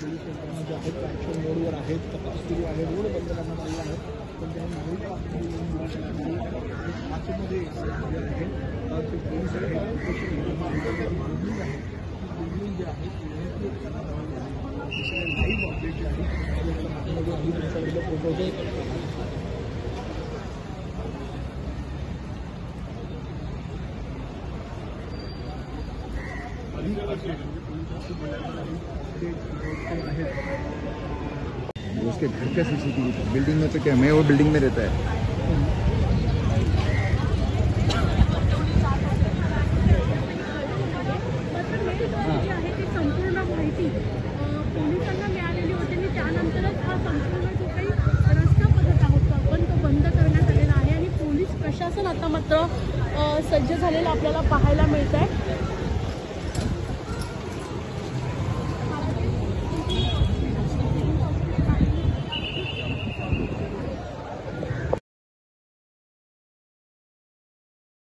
Police यंत्रणा ज्या आहेत त्या ॲक्शन मोडवर आहेत, तपास सुरू आहे, रोड बंद करण्यात आलेला आहे. पण त्या नागरिक आतमध्ये जे आहे ते पोलीस आहेत बिल्डिंग आहे, बिल्डिंग जे आहे लाईव्ह अपडेट जे आहे आतमध्ये आम्ही तुमच्याकडे पोहोचवतो. उसके घर का सीसीटीवी बिल्डिंग में तो क्या मैं वो बिल्डिंग में रहता है. संपूर्ण माहिती पोलिसांना मिळालेली होती आणि त्यानंतरच हा संपूर्ण जो काही रस्ता बघत आहोत आपण तो बंद करण्यात आलेला आहे आणि पोलीस प्रशासन आता मात्र सज्ज झालेलं आपल्याला पाहायला मिळत आहे.